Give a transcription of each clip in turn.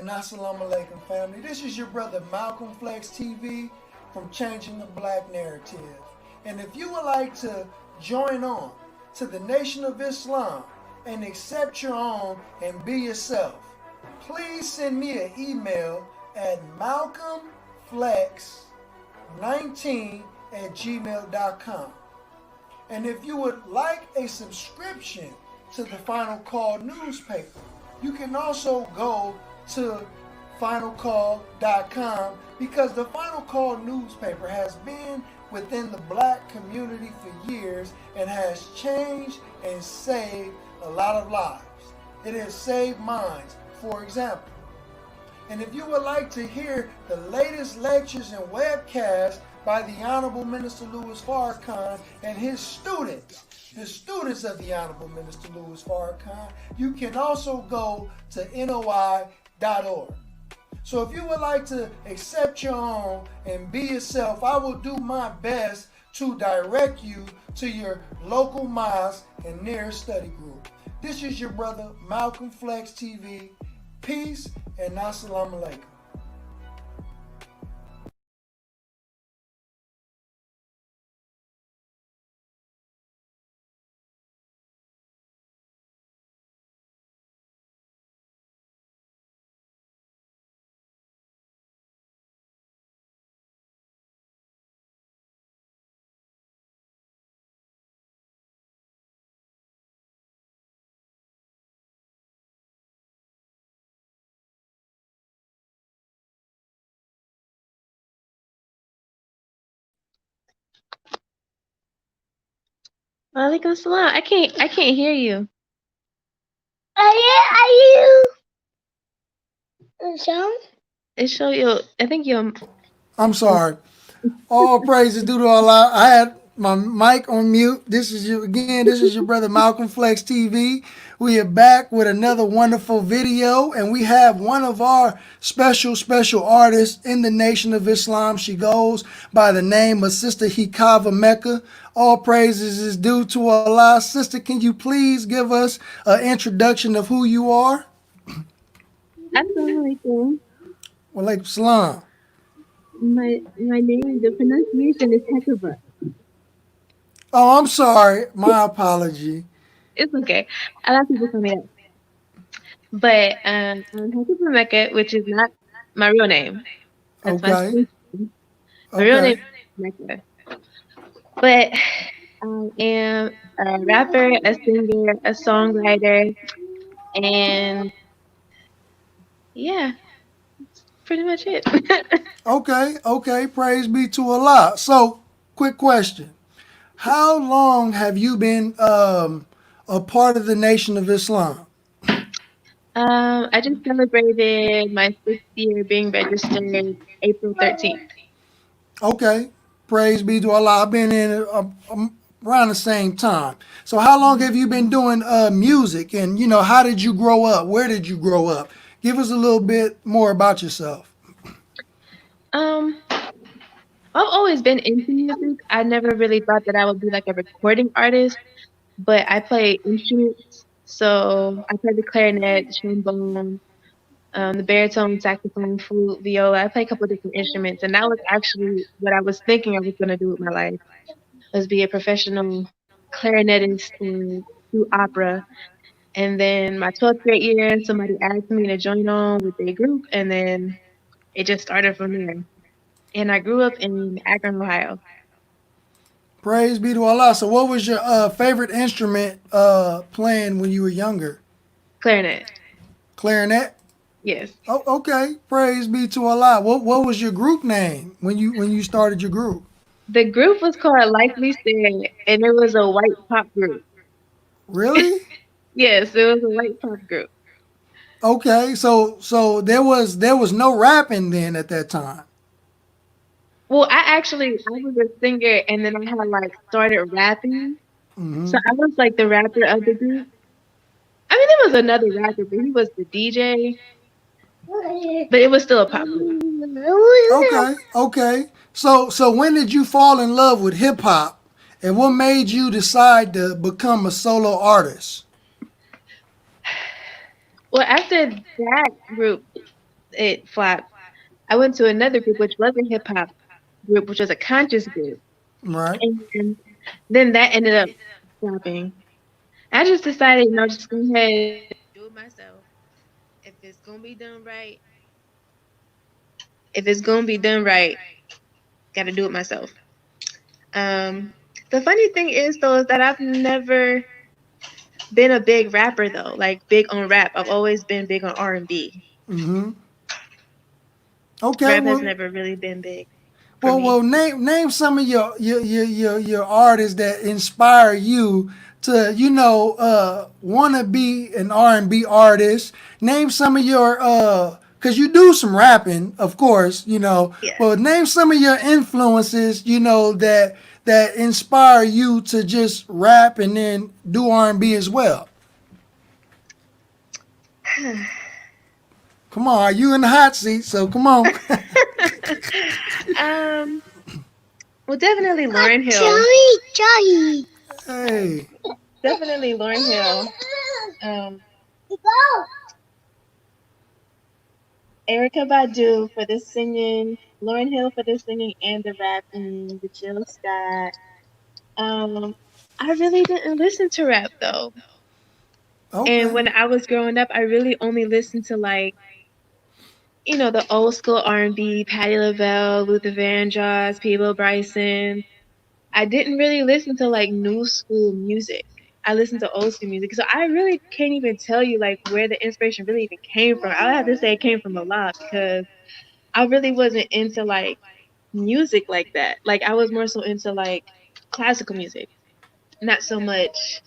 and assalamu alaikum family. This is your brother Malcolm Flex TV from Changing the Black Narrative. And if you would like to join on to the Nation of Islam and accept your own and be yourself, please send me an email at malcolmflex19@gmail.com. And if you would like a subscription to the Final Call newspaper, you can also go to finalcall.com because the Final Call newspaper has been within the black community for years and has changed and saved a lot of lives. It has saved minds, for example. And if you would like to hear the latest lectures and webcasts by the Honorable Minister Louis Farrakhan and his students, the students of the Honorable Minister Louis Farrakhan, you can also go to NOI.org. So if you would like to accept your own and be yourself, I will do my best to direct you to your local mosque and nearest study group. This is your brother Malcolm Flex TV. Peace and assalamu alaikum. Walaikum salam. I can't hear you. Are you Sean? It show you. I think you're. I'm sorry. All praises due to Allah. I had my mic on mute. This is you again. This is your brother Malcolm Flex TV. We are back with another wonderful video, and we have one of our special artists in the Nation of Islam. She goes by the name of Sister Hecava Mecca. All praises is due to Allah. Sister, can you please give us an introduction of who you are? Assalamu alaikum. Walaikum salam. My name, the pronunciation is Hecava. Oh, I'm sorry. My apology. It's okay. A lot of people call me that. But I'm Hecava Mecca, which is not my real name. That's my Okay. school name. My real name Okay. is Mecca. But I am a rapper, a singer, a songwriter, and yeah, that's pretty much it. Okay. Praise be to Allah. So, quick question. How long have you been a part of the Nation of Islam? I just celebrated my 6th year being registered April 13th. Okay. Praise be to Allah. I've been in around the same time. So, how long have you been doing music? And, how did you grow up? Where did you grow up? Give us a little bit more about yourself. Um, I've always been into music. I never really thought that I would be like a recording artist, but I play instruments. So I play the clarinet, the trombone, the baritone, saxophone, flute, viola. I play a couple of different instruments, and that was actually what I was thinking I was going to do with my life, was be a professional clarinetist or do opera. And then my 12th grade year, somebody asked me to join on with their group, and then it just started from there. And I grew up in Akron, Ohio. Praise be to Allah. So, what was your favorite instrument playing when you were younger? Clarinet. Clarinet. Yes. Oh, okay. Praise be to Allah. What was your group name when you started your group? The group was called Likely Said, and it was a white pop group. Really? Yes, it was a white pop group. Okay. So there was no rapping then at that time. Well, I was a singer, and then I had like started rapping. So Hmm. I was like the rapper of the group. I mean, there was another rapper, but he was the DJ. But it was still a pop group. Okay. So when did you fall in love with hip hop, and what made you decide to become a solo artist? Well, after that group, It flopped. I went to another group which was a hip hop group, which was a conscious group, Right. and then that ended up flopping. I just decided, just go ahead, do it myself. If it's gonna be done right, if it's gonna be done right, gotta do it myself. Um, the funny thing is though is that I've never been a big rapper though, like big on rap. I've always been big on R&B. Mm-hmm. Okay. Rap has Well, never really been big for well, me. well. Name some of your artists that inspire you to want to be an R&B artist. Name some of your because you do some rapping, of course. Yeah. But name some of your influences. That inspire you to just rap and then do R&B as well. Come on, you in the hot seat, so come on. um, well, definitely Lauren Hill. Joey. Hey, Definitely Lauren Hill. Um, Erica Badu for the singing, Lauren Hill for the singing and the rapping, the Jill Scott. Um, I really didn't listen to rap though. And okay. when I was growing up, I really only listened to like, the old school R&B, Patti LaBelle, Luther Vandross, Peebo Bryson. I didn't really listen to like new school music. I listened to old school music. So I really can't even tell you like where the inspiration really even came from. I would have to say it came from a lot because I really wasn't into like music like that. Like I was more so into like classical music, not so much,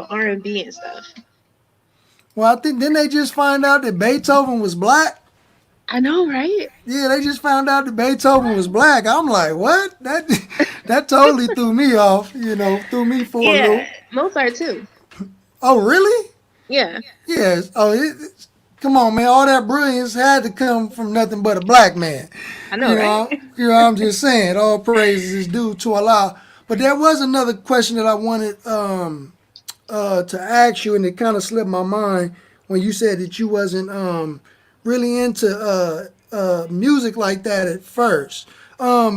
R&B and stuff. Well, I think didn't they just find out that Beethoven was black? I know, right? Yeah, they just found out that Beethoven was black. I'm like, what? That totally threw me off. Threw me for a Yeah, loop. Mozart too. Oh, really? Yeah, Yes. Oh, come on, man. All that brilliance had to come from nothing but a black man. I know, right? I'm just saying, all praises is due to Allah. But there was another question that I wanted to ask you, and it kind of slipped my mind when you said that you wasn't really into music like that at first.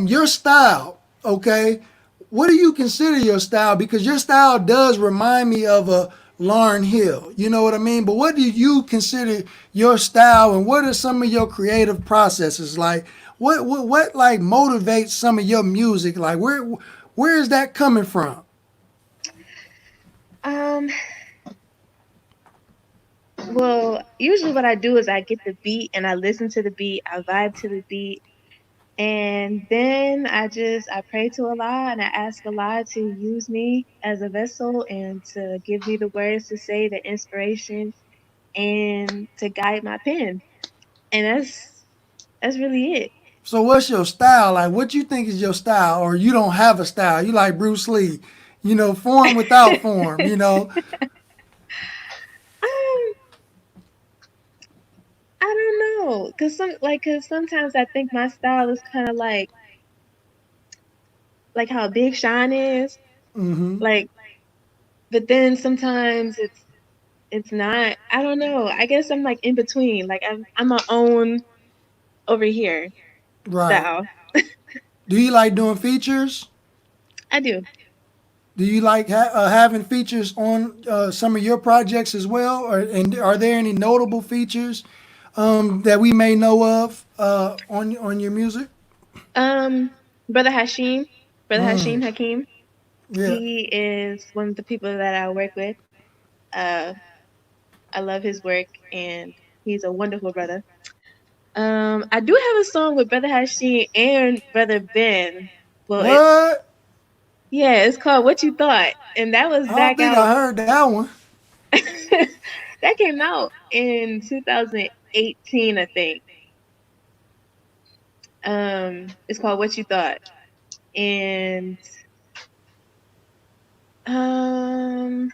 Your style, okay? What do you consider your style? Because your style does remind me of a Lauryn Hill. You know what I mean? But what do you consider your style, and what are some of your creative processes like? What like motivates some of your music? Like where is that coming from? Um, well, usually what I do is I get the beat and I listen to the beat, I vibe to the beat, and then I pray to Allah and I ask Allah to use me as a vessel and to give me the words to say, the inspiration, and to guide my pen. And that's really it. So what's your style? Like what you think is your style, or you don't have a style? You like Bruce Lee, form without form. I don't know, cause sometimes I think my style is kind of like how Big Sean is, Mm-hmm. like, but then sometimes it's not. I don't know. I guess I'm like in between. Like I'm my own over here Right. style. Do you like doing features? I do. Do you like having features on some of your projects as well? And are there any notable features that we may know of on your music? Um, brother Hashim, brother Mm, Hashim Hakeem. yeah. He is one of the people that I work with. Uh, I love his work, and he's a wonderful brother. I do have a song with brother Hashim and brother Ben. Well, What? yeah, it's called "What You Thought," and that was I don't back think out. I heard that one. That came out in 2018, I think. It's called "What You Thought," and um,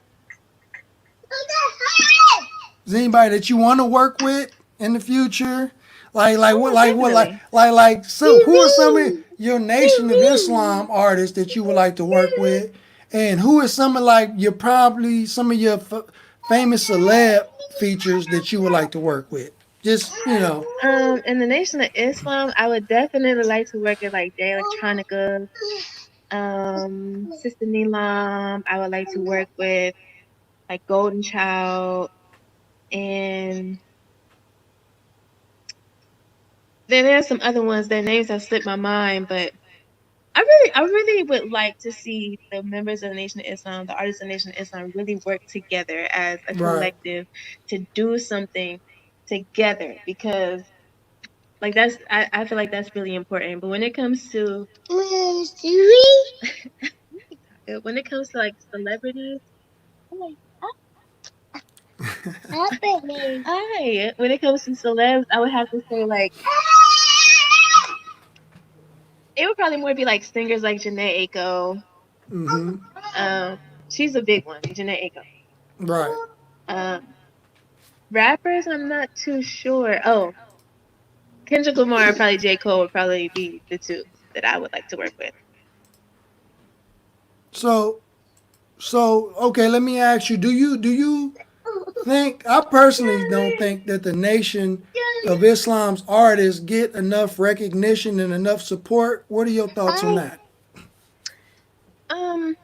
Is anybody that you want to work with in the future? Like what oh, like what definitely. so who are some of your Nation of Islam artists that you would like to work with, and who are some of like your probably some of your famous celeb features that you would like to work with? Just In the Nation of Islam, I would definitely like to work at like Day Electronica, Sister Neelam. I would like to work with like Golden Child, and then there's some other ones. Their names have slipped my mind, but I really would like to see the members of the Nation of Islam, the artists of the Nation of Islam, really work together as a right. collective to do something together, because like I feel like that's really important. But when it comes to when it comes to like celebrities, like, hi. When it comes to celebs, I would have to say like it would probably more be like singers like Janae Aiko. Mm-hmm. Um, she's a big one, Janae Aiko. Right. Um, rappers, I'm not too sure. Oh, Kendrick Lamar and probably J. Cole would probably be the two that I would like to work with. So okay, let me ask you, do you think, I personally don't think that the Nation of Islam's artists get enough recognition and enough support. What are your thoughts on that? Um,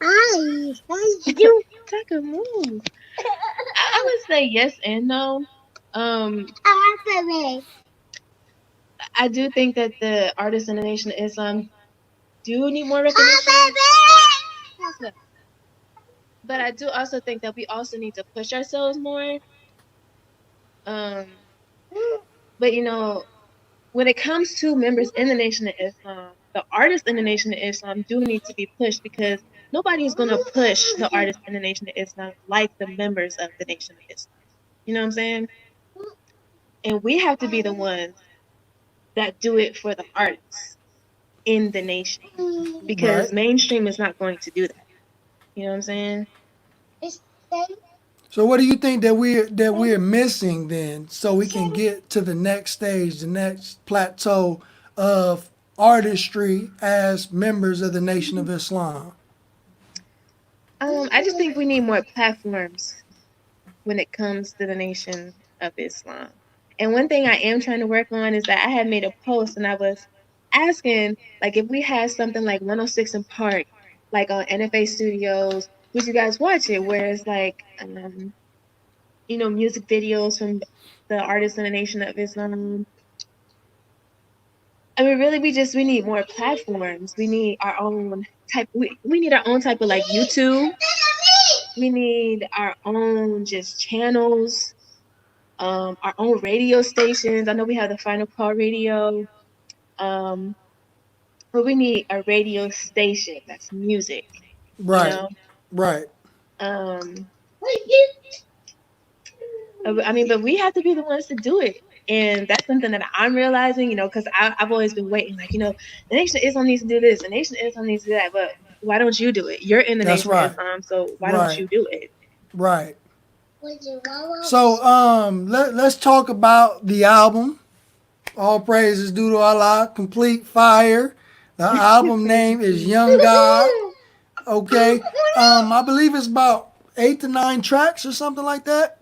you Taka move. I would say yes and no. Um, I do think that the artists in the Nation of Islam do need more recognition. But I do also think that we also need to push ourselves more. Um, but when it comes to members in the Nation of Islam, the artists in the Nation of Islam do need to be pushed, because nobody is going to push the artists in the Nation of Islam like the members of the Nation of Islam. You know what I'm saying? And we have to be the ones that do it for the artists in the nation, because Right. mainstream is not going to do that. You know what I'm saying? So what do you think that we're missing then, so we can get to the next stage, the next plateau of artistry as members of the Nation of Islam? I just think we need more platforms when it comes to the Nation of Islam. And one thing I am trying to work on is that I had made a post and I was asking, like, if we had something like 106 in Park, like on NFA Studios, would you guys watch it? Where it's like, music videos from the artists in the Nation of Islam. I mean, really, we need more platforms. We need our own type. We need our own type of like YouTube. We need our own just channels, our own radio stations. I know we have the Final Call Radio, um, but we need a radio station that's music. You Right. know, Right. um, I mean, but we have to be the ones to do it. And that's something that I'm realizing, because I've always been waiting, like, the Nation of Islam needs to do this, the Nation of Islam needs to do that, but why don't you do it? You're in the That's Nation of right. Islam, so why don't Right. you do it? Right. So let's talk about the album. All praises due to Allah. Complete Fire. The album name is Young God. Okay. I believe it's about 8 to 9 tracks or something like that.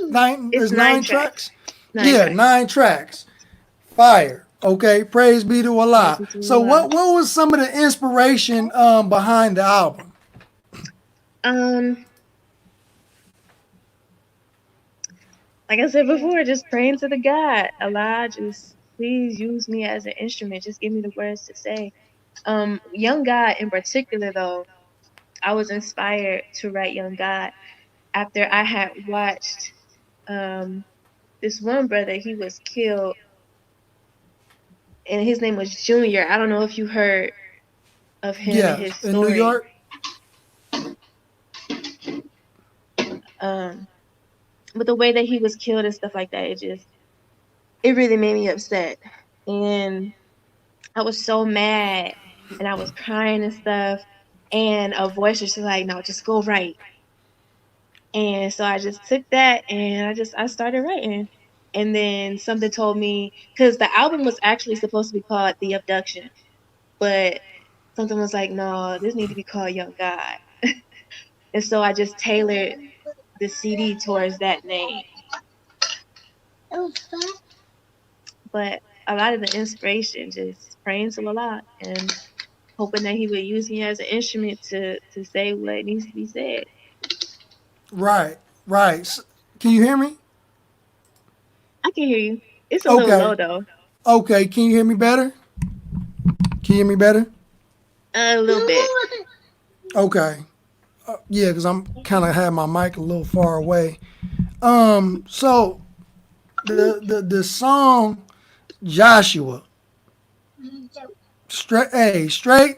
Nine. It's There's nine nine tracks. tracks. Nine Yeah, tracks. 9 tracks. Fire. Okay. Praise be to Praise Allah. be to So Allah. what was some of the inspiration behind the album? Um, like I said before, just praying to the God. Allah, just please use me as an instrument. Just give me the words to say. Young God in particular, though, I was inspired to write Young God after I had watched um this one brother. He was killed, and his name was Junior. I don't know if you heard of him and Yeah, his in New story. York. Um, but the way that he was killed and stuff like that, it really made me upset. And I was so mad, and I was crying and stuff. And a voice was just like, "No, just go write." And so I just took that and I started writing. And then something told me, because the album was actually supposed to be called The Abduction, but something was like, no, this needs to be called Young God. And so I just tailored the CD towards that name. But a lot of the inspiration just praying to Allah and hoping that He would use me as an instrument to say what needs to be said. Right, right. Can you hear me? I can hear you. It's a little Okay, low though, okay. Can you hear me better? Can you hear me better? a little bit. Okay. Yeah, because I'm kind of had my mic a little far away. So the song Joshua, straight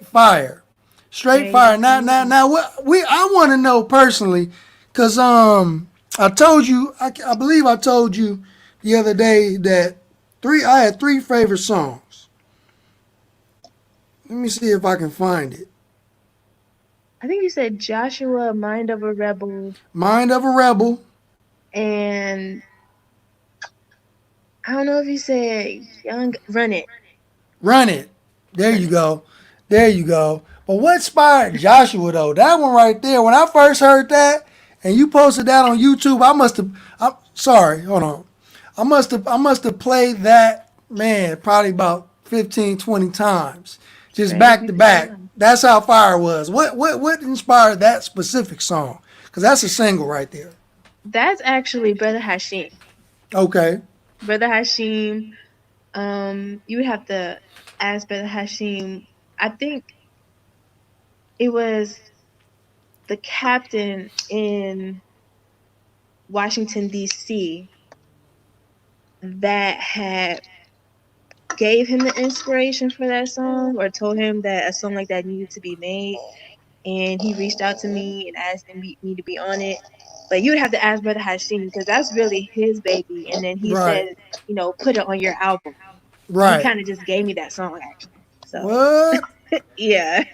fire, straight fire. Praise Now, what I want to know personally, cause I told you, I believe I told you the other day that I had three favorite songs. Let me see if I can find it. I think you said Joshua, Mind of a Rebel, Mind of a Rebel, and I don't know if you said Young Run It. Run It. There Run you It. go. There you go. But what inspired Joshua though? That one right there. When I first heard that, and you posted that on YouTube, I must have. I'm sorry. Hold on. I must have played that man probably about 15, 20 times, just back Praise to to back. Allah. That's how fire it was. What inspired that specific song? Because that's a single right there. That's actually Brother Hashim. Okay. Brother Hashim, you would have to ask Brother Hashim. I think it was the captain in Washington D.C. that had gave him the inspiration for that song or told him that a song like that needed to be made, and he reached out to me and asked me to be on it. But you would have to ask Brother Hashim because that's really his baby. And then he Right. said, put it on your album. He Right. kind of just gave me that song actually. So What? yeah.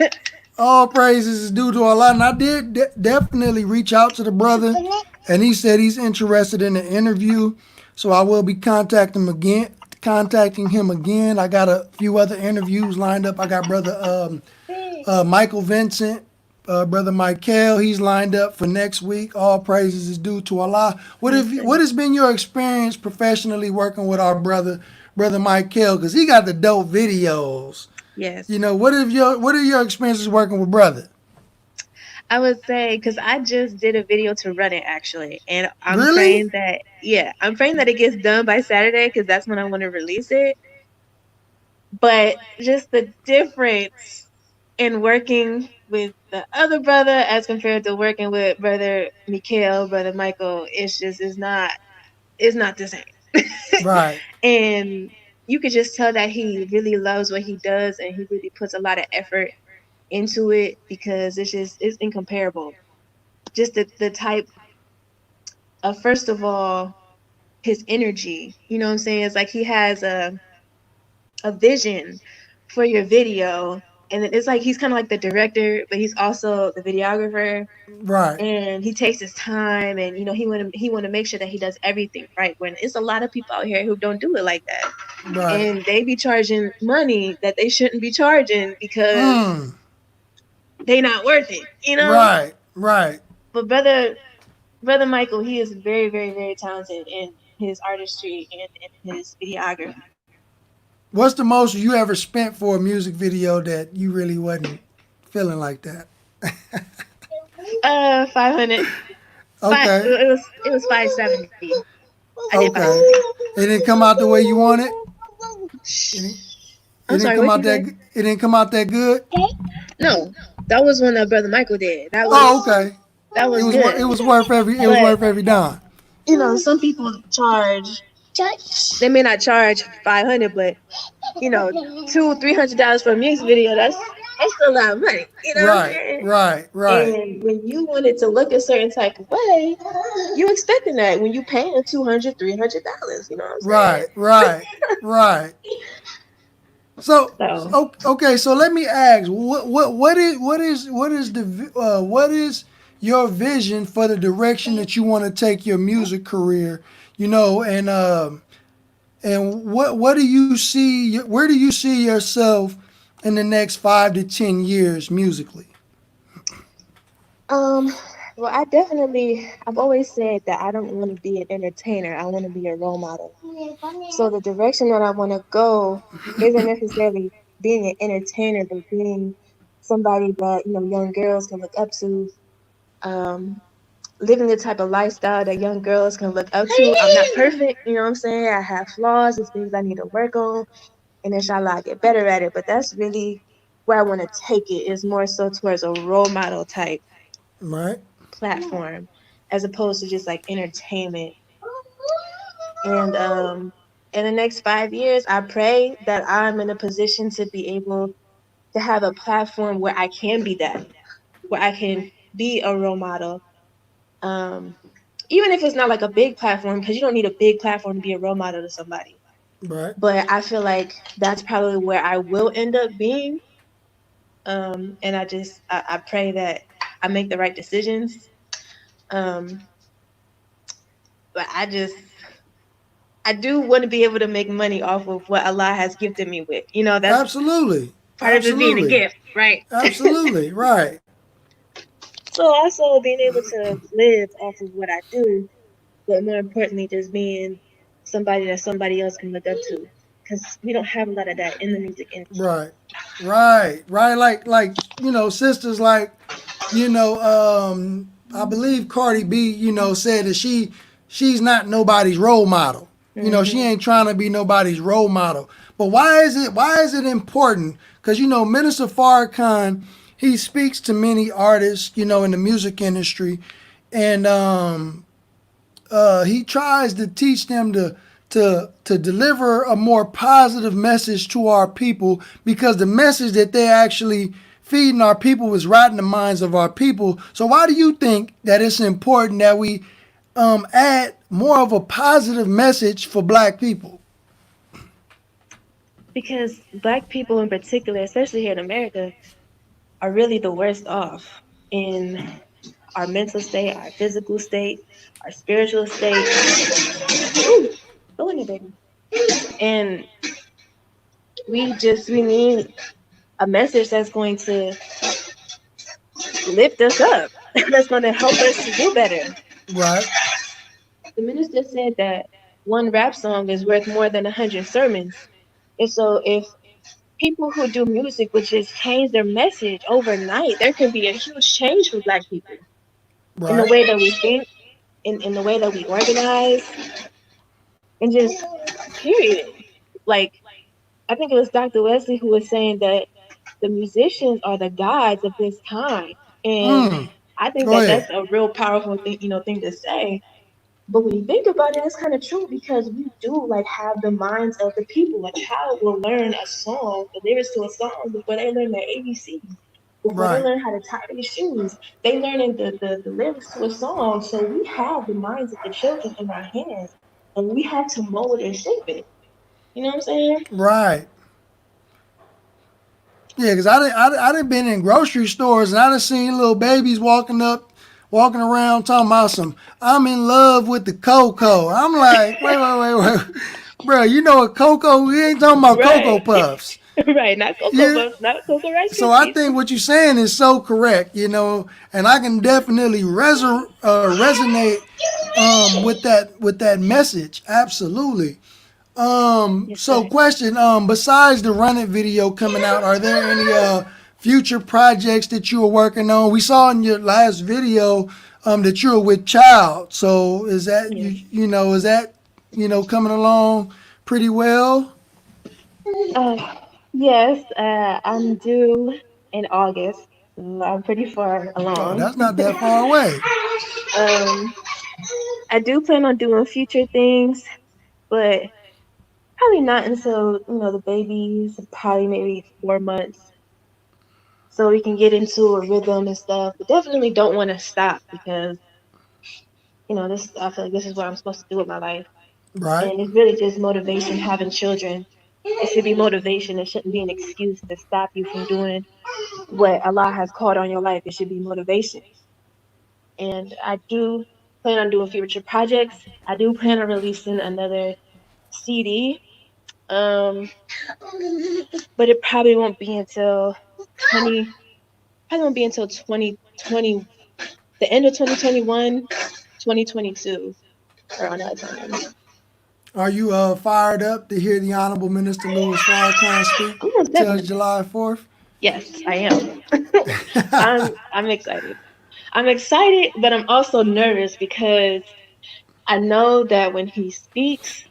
All praises is due to Allah. And I did definitely reach out to the brother, and he said he's interested in an interview. So I will be contacting him again. I got a few other interviews lined up. I got brother Michael Vincent, brother Michael. He's lined up for next week. All praises is due to Allah. What has been your experience professionally working with our brother Michael? Because he got the dope videos. Yes. What are your experiences working with brother? I would say because I just did a video to run it actually, and Really? I'm praying that it gets done by Saturday because that's when I want to release it. But just the difference in working with the other brother as compared to working with brother Mikhail, brother Michael, it's not the same. Right, And you could just tell that he really loves what he does and he really puts a lot of effort into it because it's incomparable. Just the type of, first of all, his energy. You know what I'm saying? It's like he has a vision for your video, and it's like he's kind of like the director, but he's also the videographer, right, and he takes his time, and he want to make sure that he does everything right. When it's a lot of people out here who don't do it like that, right. and they be charging money that they shouldn't be charging because Mm, they not worth it. right, right. But brother Michael, he is very, very, very talented in his artistry and in his videography. What's the most you ever spent for a music video that you really wasn't feeling like that? 500. Okay, It was 570. I did okay. 570. It didn't come out the way you wanted. It didn't, it I'm didn't sorry, come what out you that. say? It didn't come out that good. No, that was one that brother Michael did. That Oh, was okay. that It was was good. it was worth every it was But worth every dime. some people charge. They may not charge 500, but $200-$300 for a music video. That's a lot of money. You know what I'm Right, saying? right, right, And when you want it to look a certain type of way, you expecting that when you paying $200-$300. You know what I'm right, saying? right, right. So, So, okay, so let me ask, what is your vision for the direction that you want to take your music career? And what do you see? Where do you see yourself in the next 5 to 10 years musically? Well, I've always said that I don't want to be an entertainer. I want to be a role model. So the direction that I want to go isn't necessarily being an entertainer, but being somebody that, young girls can look up to, um, living the type of lifestyle that young girls can look up to. I'm not perfect, you know what I'm saying? I have flaws, there's things I need to work on, and inshallah I get better at it. But that's really where I want to take it, is more so towards a role model type Right. platform as opposed to just like entertainment. And in the next 5 years, I pray that I'm in a position to be able to have a platform where I can be that, where I can be a role model. Um, Even if it's not like a big platform, because you don't need a big platform to be a role model to somebody. Right. But I feel like that's probably where I will end up being. And I pray that I make the right decisions. Um, but I do want to be able to make money off of what Allah has gifted me with. That's Absolutely. part of it being a Absolutely. gift, right? Absolutely. Right. So also being able to live off of what I do, but more importantly, just being somebody that somebody else can look up to, because we don't have a lot of that in the music industry. Right. Right. Right. Like sisters like I believe Cardi B, said that she's not nobody's role model. She Hmm. ain't trying to be nobody's role model. But why is it important? Because Minister Farrakhan, he speaks to many artists, in the music industry, and he tries to teach them to deliver a more positive message to our people, because the message that they're actually feeding our people is right in the minds of our people. So why do you think that it's important that we add more of a positive message for Black people? Because Black people in particular, especially here in America, are really the worst off in our mental state, our physical state, our spiritual state. Ooh, go in there, baby. And we need a message that's going to lift us up, that's going to help us to do better. Right. The minister said that one rap song is worth more than 100 sermons. And so if people who do music would just change their message overnight, there could be a huge change for Black people in the Right. way that we think, in the way that we organize, and just period. Like, I think it was Dr. Wesley who was saying that the musicians are the guides of this time. And Mm. I think Go that ahead. that's a real powerful thing, thing to say. But when you think about it, it's kind of true, because we do like have the minds of the people. A child will learn a song, the lyrics to a song, before they learn their ABCs, before they Right. learn how to tie their shoes. They learning the lyrics to a song. So we have the minds of the children in our hands, and we have to mold and shape it. You know what I'm saying? Right. Yeah, because I done been in grocery stores and I done seen little babies walking around talking about some, I'm in love with the cocoa. I'm like, wait. Bro, you know what cocoa, we ain't talking about Cocoa Right. Puffs. Right. Not Cocoa Yeah. Puffs, not Cocoa Rice So I Krispies. think what you're saying is so correct, and I can definitely resonate with that message. Absolutely. Yes, So sir. question, besides the Run It video coming out, are there any future projects that you are working on? We saw in your last video that you're with Child. So is that Yes. coming along pretty well? Uh, yes, I'm due in August, so I'm pretty far Oh, along. that's not that far away. um, I do plan on doing future things, but probably not until the baby's probably maybe 4 months, so we can get into a rhythm and stuff. But definitely don't want to stop, because this, I feel like this is what I'm supposed to do with my life, Right, and it's really just motivation. Having children, it should be motivation. It shouldn't be an excuse to stop you from doing what Allah has called on your life. It should be motivation. And I do plan on doing future projects. I do plan on releasing another CD. Um, but it probably won't be until 20. Probably won't be until 2027. the end of 2021, 2022, around that time. Are you fired up to hear the Honorable Minister Louis Farrakhan speak Oh, most to us definitely. July 4th? Yes, I am. I'm excited. I'm excited, but I'm also nervous because I know that when he speaks,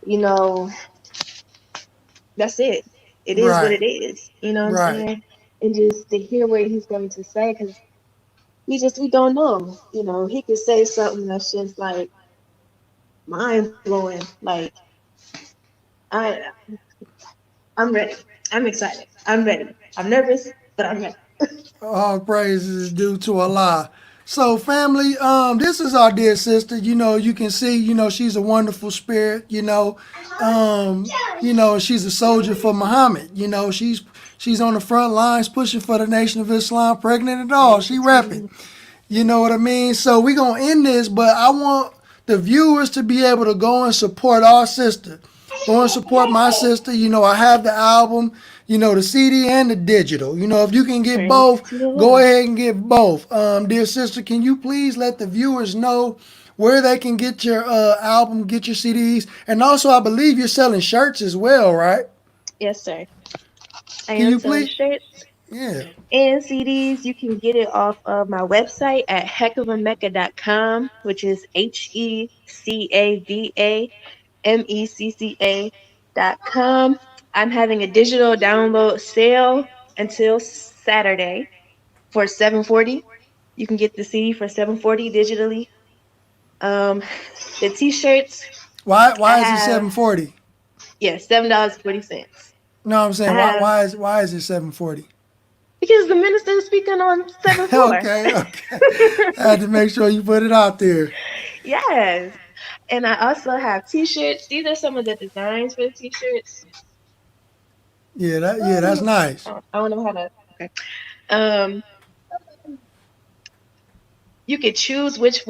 you know, that's it. It is what Right, it is. You know what I'm right. saying? And just to hear what he's going to say, because we don't know. You know, he could say something that's just like mind blowing. Like I, I'm ready. I'm excited. I'm ready. I'm nervous, but I'm ready. All praises is due to Allah. So, family, this is our dear sister. You know, you can see, she's a wonderful spirit. She's a soldier for Muhammad. She's on the front lines pushing for the Nation of Islam, pregnant and all. Praise She the repping. King. You know what I mean? So we're gonna end this, but I want the viewers to be able to go and support our sister. Go and support my sister. I have the album, the CD and the digital. If you can get Praise both, to the go Lord. ahead and get both. Dear sister, can you please let the viewers know where they can get your album, get your CDs, and also I believe you're selling shirts as well, right? Yes, sir. I Can am you selling please? shirts Yeah. and CDs. You can get it off of my website at hecavamecca.com, which is HECAVAMECCA.com. I'm having a digital download sale until Saturday for 740. You can get the CD for 740 digitally. Um, the t-shirts I Why is it have, 740? yes, $7.40. No, I'm I saying have why is it 740? because the minister is speaking on 7-4. Okay, okay. I had to make sure you put it out there. Yes. And I also have t-shirts. These are some of the designs for the t-shirts. That's nice. I don't know how to. Okay. Um, you could choose which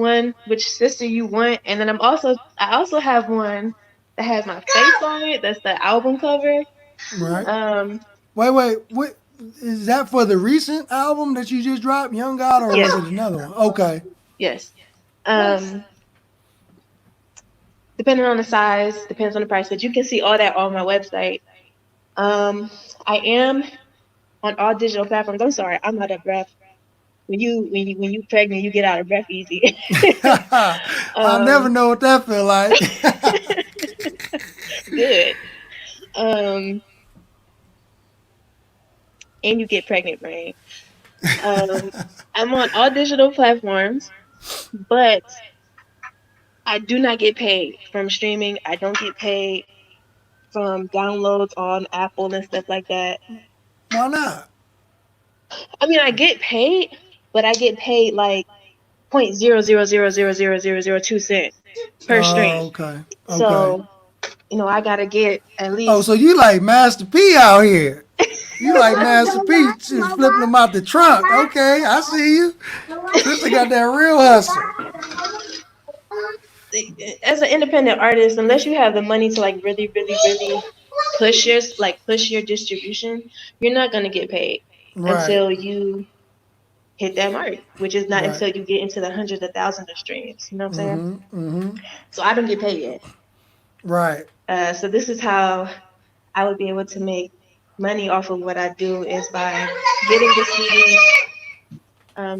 sister you want, and then I also have one that has my face on it. That's the album cover. Right. Um, Wait. What is that for the recent album that you just dropped, Young God, or was yes, it another one? Okay. yes. Um, depending on the size, depends on the price, but you can see all that on my website. Um, I am on all digital platforms. I'm sorry, I'm out of breath. When you pregnant, you get out of breath easy. I never um, know what that feel like. good. Um, and you get pregnant, right? Um, I'm on all digital platforms, but I do not get paid from streaming. I don't get paid from downloads on Apple and stuff like that. Why not? I mean, I get paid, but I get paid like 0.0000002 cents per Oh, stream. okay. Okay. So, I gotta get at Oh, so least. you like Master P out here. You like Master P just flipping them out the trunk. Okay, I see you. Sister got that real hustle. As an independent artist, unless you have the money to like really, really, really push your distribution, you're not gonna get paid Right. until you hit that mark, which is not Right. until you get into the hundreds of thousands of streams. You know what I'm saying? Mm-hmm. Mm-hmm. So I don't get paid yet. Right. So this is how I would be able to make money off of what I do is by getting the CD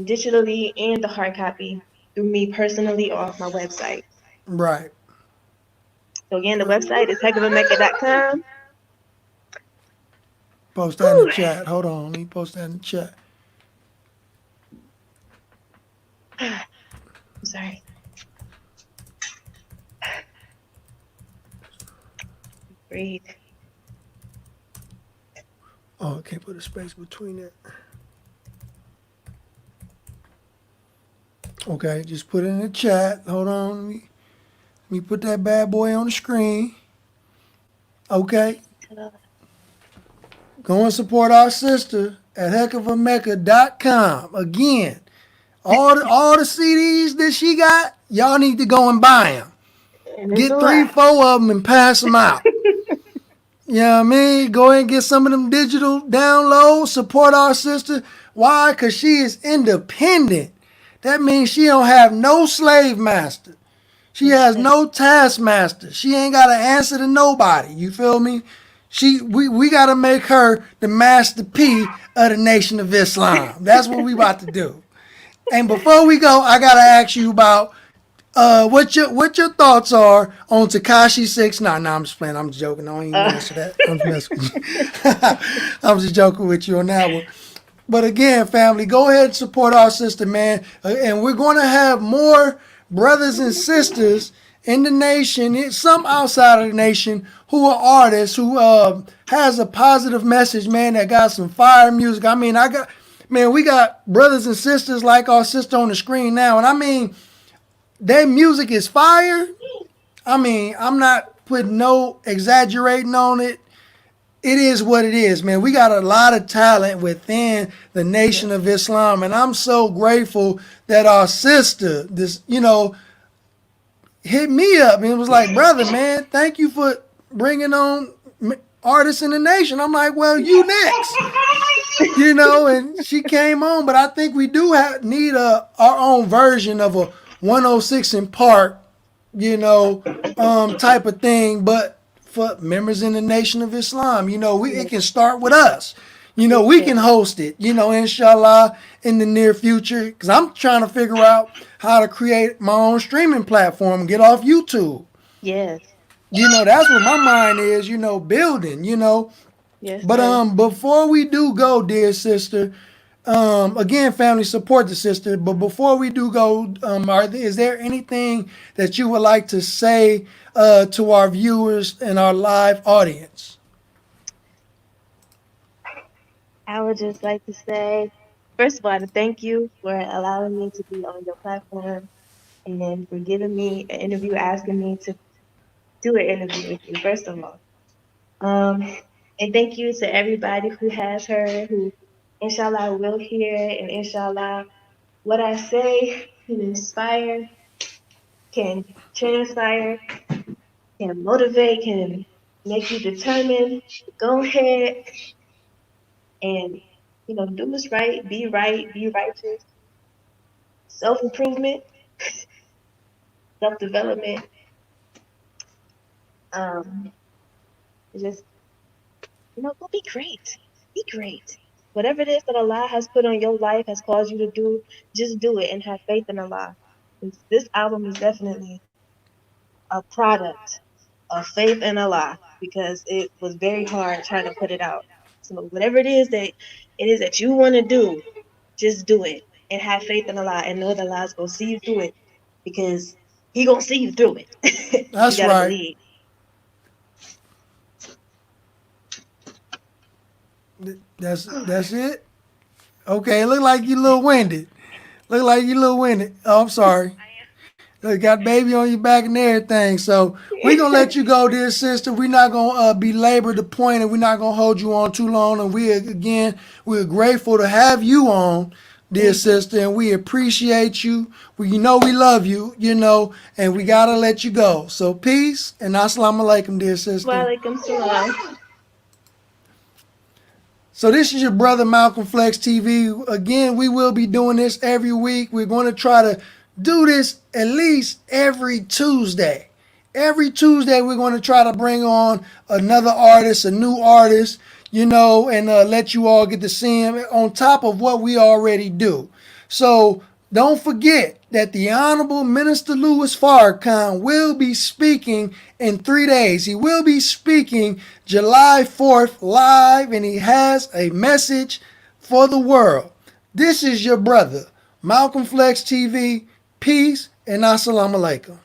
digitally and the hard copy through me personally off my website. Right. So again, the website is heckofamecca.com. Post that in the Whew. chat. Hold on. Let me post that in the chat. I'm sorry. Breathe. Oh, I can't put a space between it. Okay, just put it in the chat. Hold on. Let me put that bad boy on the screen. Okay. Go and support our sister at heckofamecca.com. Again, all the CDs that she got, y'all need to go and buy them. And it's a Get three, lot. four of them and pass them out. You know what I mean? Go ahead and get some of them digital downloads. Support our sister. Why? Because she is independent. That means she don't have no slave master. She has Yes. no taskmaster. She ain't got to answer to nobody. You feel me? We got to make her the master P of the Nation of Islam. That's what we about to do. And before we go, I gotta ask you about what your thoughts are on Takashi 6ix9ine. No, I'm just playing. I'm just joking. I don't even Uh, answer that. I'm just messing with you. I'm just joking with you on that one. But again, family, go ahead and support our sister, man. And we're going to have more brothers and sisters in the nation, some outside of the nation, who are artists, who has a positive message, man, that got some fire music. I mean, man, we got brothers and sisters like our sister on the screen now. And I mean, their music is fire. I mean, I'm not putting no exaggerating on it. It is what it is, man. We got a lot of talent within the Nation yes. of Islam, and I'm so grateful that our sister, hit me up and was like, "Brother, man, thank you for bringing on artists in the nation." I'm like, "Well, you next," and she came on, but I think we do need our own version of a 106 in Park, type of thing, but for members in the Nation of Islam. It Yes. can start with us. It We can can. host it, inshallah, in the near future. Because I'm trying to figure out how to create my own streaming platform and get off YouTube. Yes. That's what my mind is, building, Yes, But sir. before we do go, dear sister, again, family, support the sister. But before we do go, is there anything that you would like to say to our viewers and our live audience? I would just like to say, first of all, to thank you for allowing me to be on your platform and for giving me an interview, asking me to do an interview with you, first of all. Um, and thank you to everybody who has heard, who inshallah will hear, and inshallah what I say can inspire, can transpire, can motivate, can make you determined to go ahead and do what's right, be righteous, self improvement, self development. Um, just go be great, be great. Whatever it is that Allah has put on your life, has caused you to do, just do it and have faith in Allah. This album is definitely a product of faith in Allah because it was very hard trying to put it out. So whatever it is that you want to do, just do it and have faith in Allah and know that Allah's gonna see you through it because He gonna see you through it. You That's gotta right. believe. That's it. Okay, look like you a little winded. Look like you a little winded. Oh, I'm sorry. Look, got baby on your back and everything. So we gonna let you go, dear sister. We're not gonna belabor the point, and we're not gonna hold you on too long. And we're grateful to have you on, dear Thank you. sister, and we appreciate you. We love you, and we gotta let you go. So peace and assalamu alaikum, dear sister. Walaikum salam. So this is your brother Malcolm Flex TV. Again, we will be doing this every week. We're going to try to do this at least every Tuesday. Every Tuesday, we're going to try to bring on another artist, a new artist, and let you all get to see him on top of what we already do. So don't forget that the Honorable Minister Louis Farrakhan will be speaking in 3 days. He will be speaking July 4th live, and he has a message for the world. This is your brother, Malcolm Flex TV. Peace and assalamu alaikum.